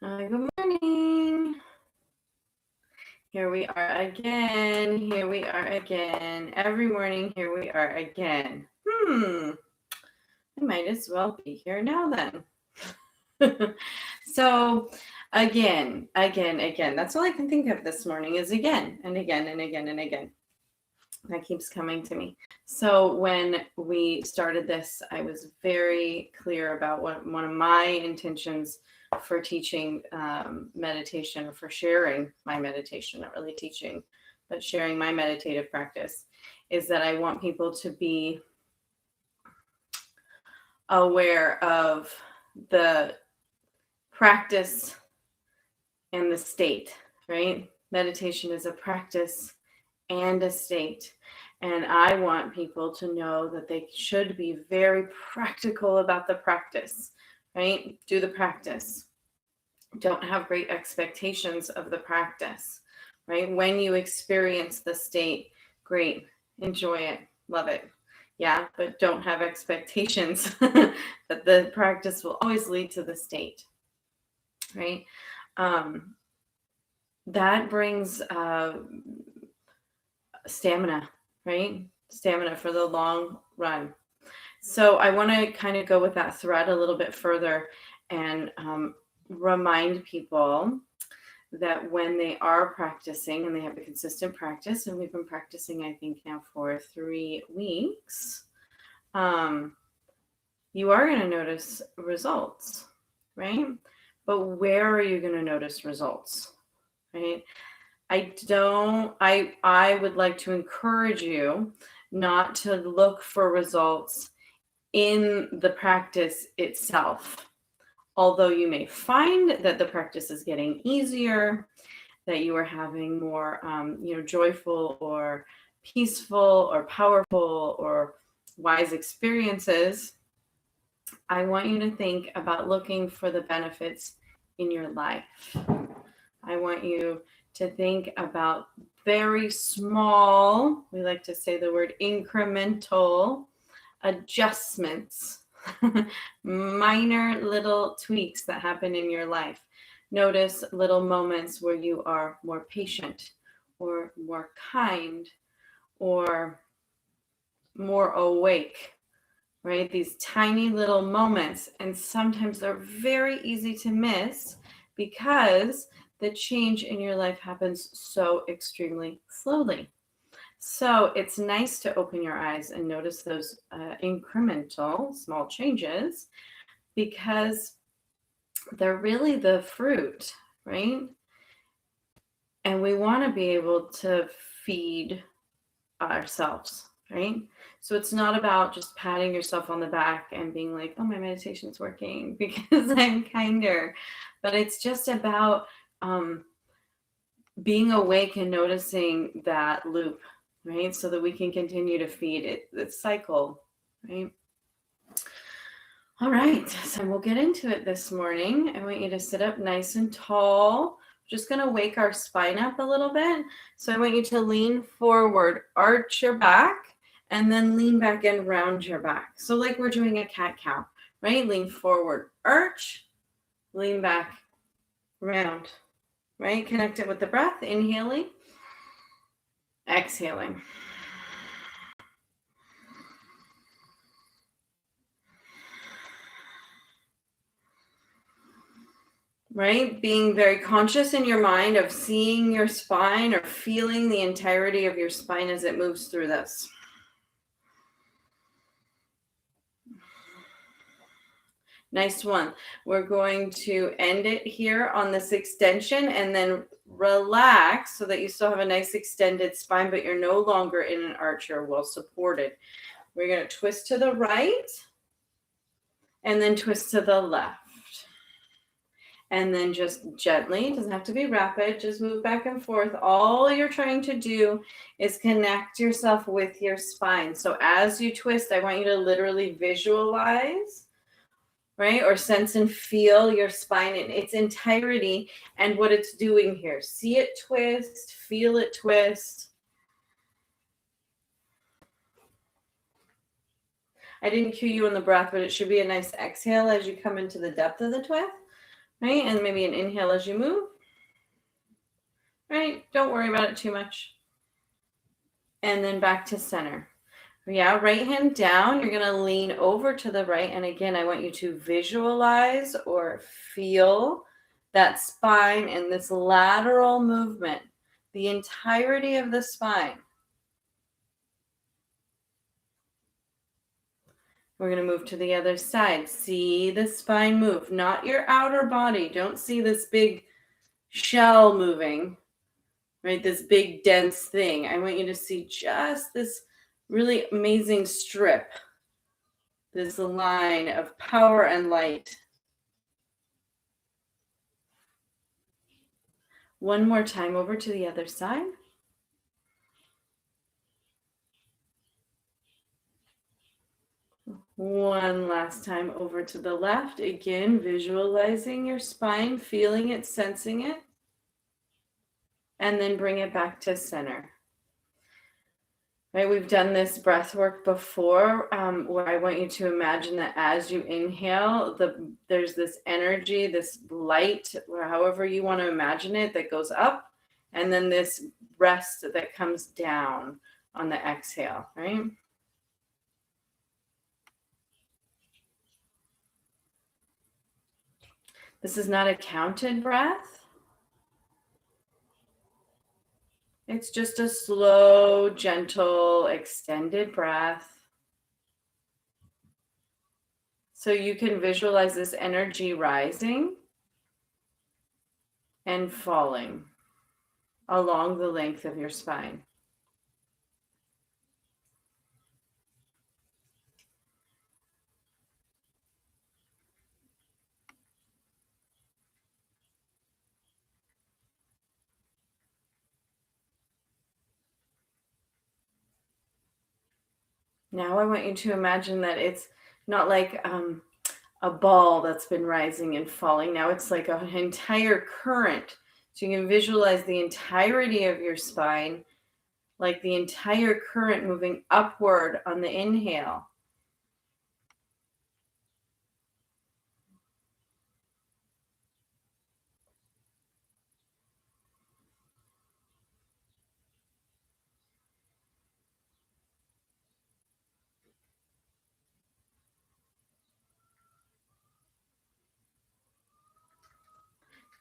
Good morning. Here we are again. Here we are again. Every morning, here we are again. I might as well be here now then. So, again. That's all I can think of this morning is again and again and again and again. That keeps coming to me. So when we started this, I was very clear about what one of my intentions for teaching meditation, or for sharing my meditation, not really teaching, but sharing my meditative practice, is that I want people to be aware of the practice and the state, right? Meditation is a practice and a state. And I want people to know that they should be very practical about the practice, right? Do the practice. Don't have great expectations of the practice, right? When you experience the state, great, enjoy it, love it. Yeah, but don't have expectations that the practice will always lead to the state, right? That brings stamina, right? Stamina for the long run. So I want to kind of go with that thread a little bit further and remind people that when they are practicing and they have a consistent practice, and we've been practicing, I think now for 3 weeks, you are going to notice results, right? But where are you going to notice results, right? I would like to encourage you not to look for results in the practice itself. Although you may find that the practice is getting easier, that you are having more, joyful or peaceful or powerful or wise experiences, I want you to think about looking for the benefits in your life. I want you to think about very small, we like to say the word incremental adjustments, minor little tweaks that happen in your life. Notice little moments where you are more patient or more kind or more awake, right? These tiny little moments, and sometimes they're very easy to miss because the change in your life happens so extremely slowly. So it's nice to open your eyes and notice those incremental small changes, because they're really the fruit, right? And we want to be able to feed ourselves, right? So it's not about just patting yourself on the back and being like, oh, my meditation's working because I'm kinder. But it's just about being awake and noticing that loop, right? So that we can continue to feed it, the cycle, right? All right, so we'll get into it this morning. I want you to sit up nice and tall. Just going to wake our spine up a little bit. So I want you to lean forward, arch your back, and then lean back and round your back. So like we're doing a cat-cow, right? Lean forward, arch, lean back, round, right? Connect it with the breath, inhaling, exhaling. Right? Being very conscious in your mind of seeing your spine or feeling the entirety of your spine as it moves through this. Nice one. We're going to end it here on this extension and then relax so that you still have a nice extended spine, but you're no longer in an arch, you're well supported. We're going to twist to the right and then twist to the left. And then just gently, it doesn't have to be rapid, just move back and forth. All you're trying to do is connect yourself with your spine. So as you twist, I want you to literally visualize, right? Or sense and feel your spine in its entirety and what it's doing here. See it twist, feel it twist. I didn't cue you on the breath, but it should be a nice exhale as you come into the depth of the twist. right? And maybe an inhale as you move, right? Don't worry about it too much. And then back to center. Yeah, right hand down, you're going to lean over to the right. And again, I want you to visualize or feel that spine and this lateral movement, the entirety of the spine. We're going to move to the other side. See the spine move, not your outer body. Don't see this big shell moving, right? This big dense thing. I want you to see just this really amazing strip, this line of power and light. One more time over to the other side. One last time over to the left. Again, visualizing your spine, feeling it, sensing it. And then bring it back to center. Right, we've done this breath work before where I want you to imagine that as you inhale, there's this energy, this light, or however you want to imagine it, that goes up, and then this rest that comes down on the exhale, right? This is not a counted breath. It's just a slow, gentle, extended breath. So you can visualize this energy rising and falling along the length of your spine. Now I want you to imagine that it's not like a ball that's been rising and falling. Now it's like an entire current. So you can visualize the entirety of your spine, like the entire current moving upward on the inhale.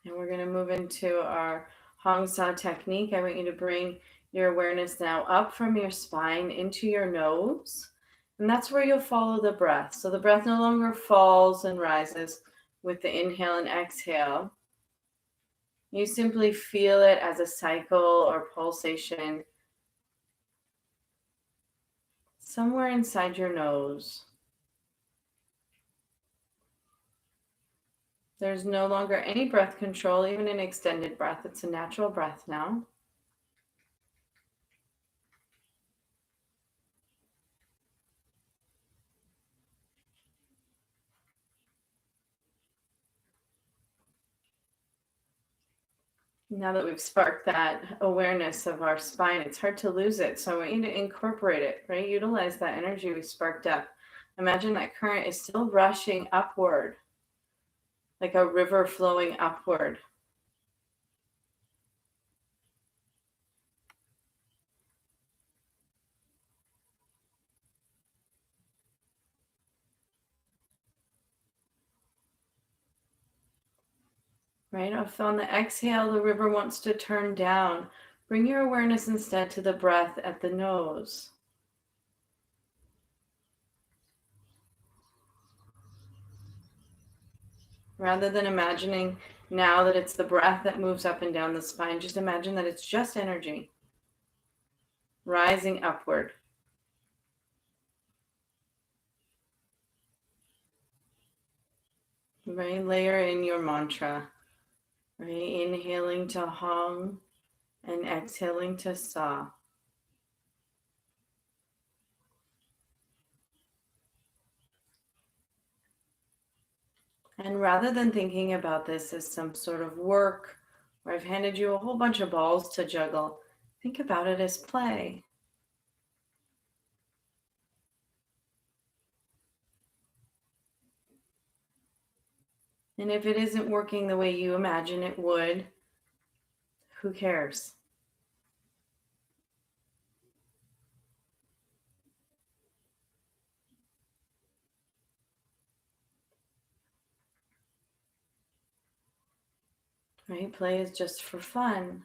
And we're going to move into our Hong Sa technique. I want you to bring your awareness now up from your spine into your nose. And that's where you'll follow the breath. So the breath no longer falls and rises with the inhale and exhale. You simply feel it as a cycle or pulsation somewhere inside your nose. There's no longer any breath control, even an extended breath. It's a natural breath now. Now that we've sparked that awareness of our spine, it's hard to lose it. So I want you to incorporate it, right? Utilize that energy we sparked up. Imagine that current is still rushing upward, like a river flowing upward. Right? If on the exhale, the river wants to turn down, bring your awareness instead to the breath at the nose. Rather than imagining now that it's the breath that moves up and down the spine, just imagine that it's just energy rising upward. Right? Layer in your mantra. Right? Inhaling to Hong and exhaling to Sa. And rather than thinking about this as some sort of work where I've handed you a whole bunch of balls to juggle, think about it as play. And if it isn't working the way you imagine it would, who cares? Right? Play is just for fun.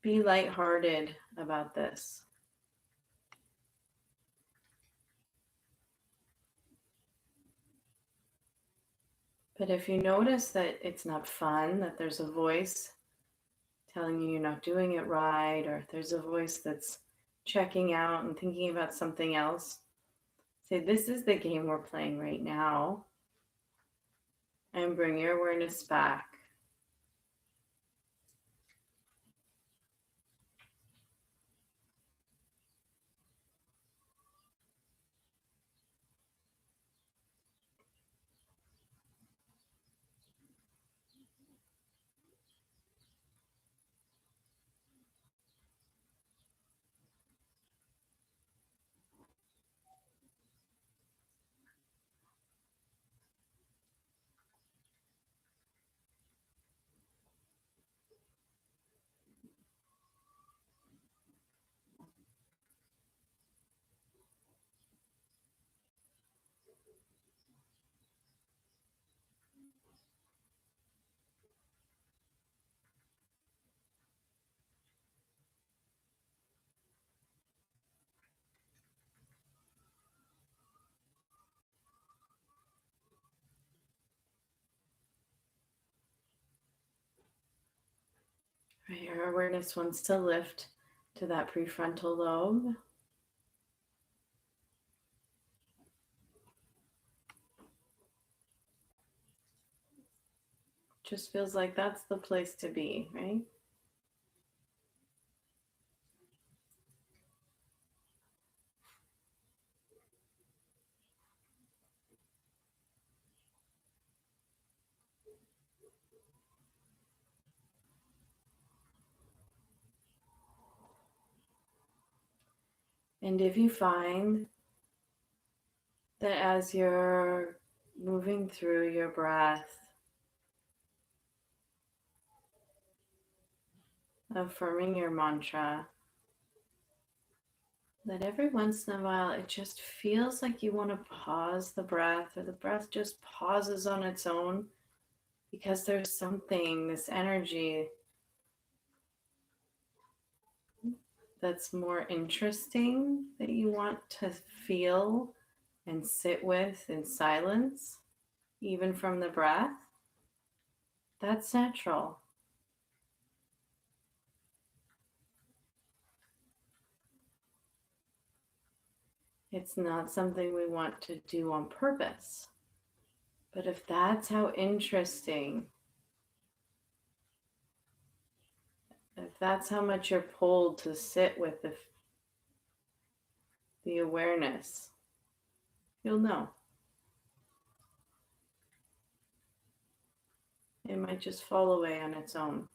Be lighthearted about this. But if you notice that it's not fun, that there's a voice telling you you're not doing it right, or if there's a voice that's checking out and thinking about something else, say, this is the game we're playing right now, and bring your awareness back. Right, your awareness wants to lift to that prefrontal lobe. Just feels like that's the place to be, right? And if you find that as you're moving through your breath, affirming your mantra, that every once in a while it just feels like you want to pause the breath, or the breath just pauses on its own because there's something, this energy that's more interesting that you want to feel and sit with in silence, even from the breath, that's natural. It's not something we want to do on purpose. But if that's how interesting, if that's how much you're pulled to sit with the awareness, you'll know. It might just fall away on its own.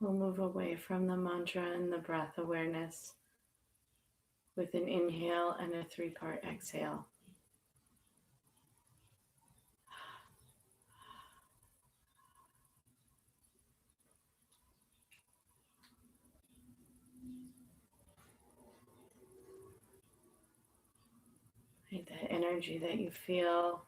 We'll move away from the mantra and the breath awareness with an inhale and a 3-part exhale. Right, that energy that you feel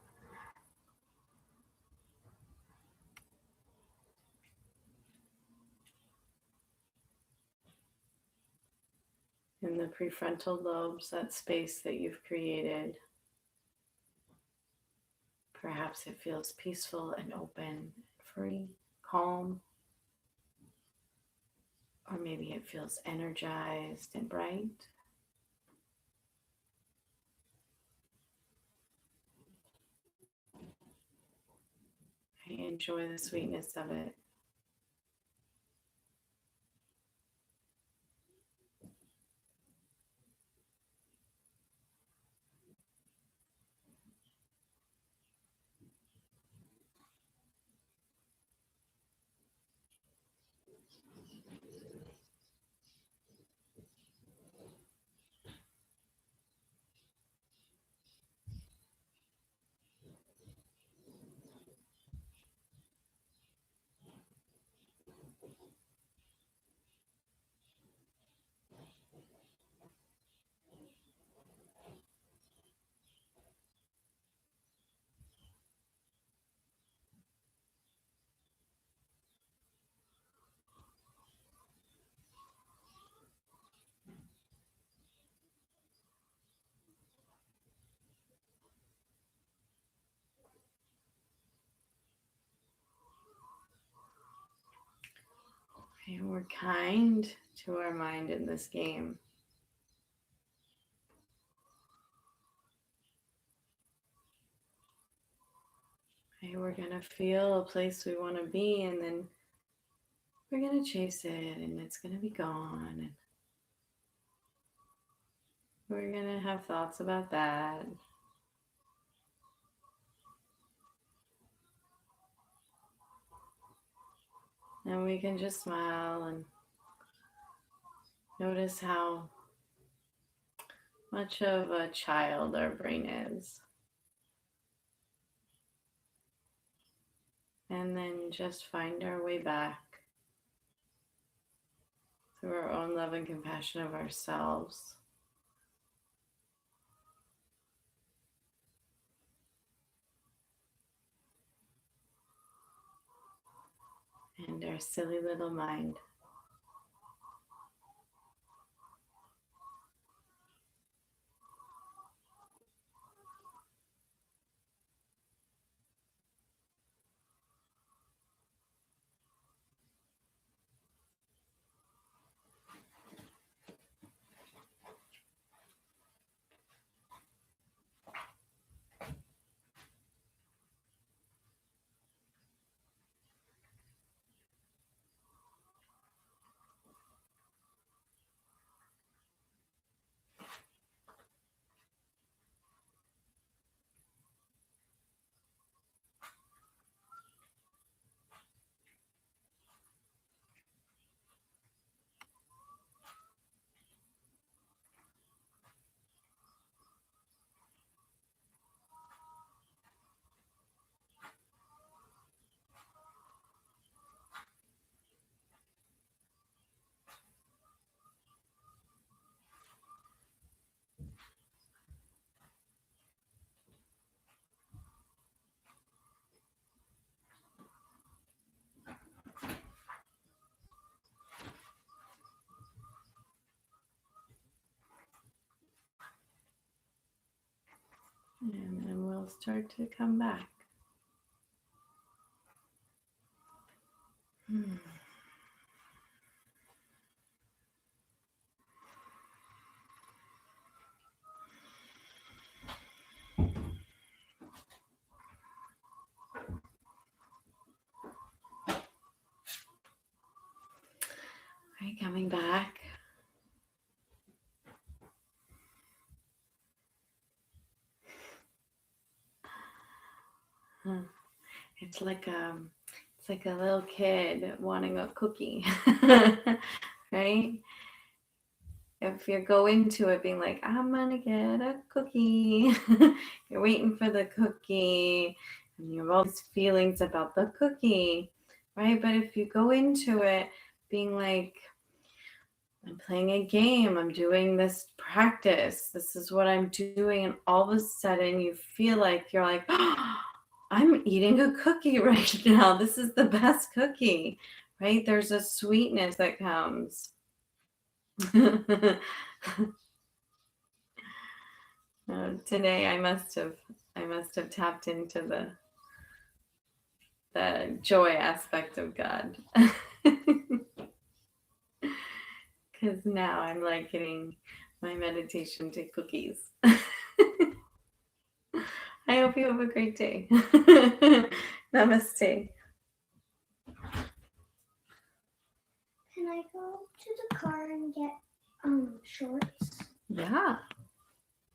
in the prefrontal lobes, that space that you've created. Perhaps it feels peaceful and open, free, calm. Or maybe it feels energized and bright. I enjoy the sweetness of it. Okay, we're kind to our mind in this game. Okay, we're going to feel a place we want to be, and then we're going to chase it, and it's going to be gone. And we're going to have thoughts about that. And we can just smile and notice how much of a child our brain is. And then just find our way back through our own love and compassion of ourselves. And our silly little mind. And then we'll start to come back. Okay, coming back. It's like It's like a little kid wanting a cookie, right? If you go into it being like, I'm gonna get a cookie, you're waiting for the cookie, and you have all these feelings about the cookie, right? But if you go into it being like, I'm playing a game, I'm doing this practice, this is what I'm doing, and all of a sudden you feel like you're like, oh, I'm eating a cookie right now. This is the best cookie, right? There's a sweetness that comes. Today I must have tapped into the joy aspect of God. Because now I'm like getting my meditation to cookies. I hope you have a great day. Namaste. Can I go to the car and get shorts? Yeah.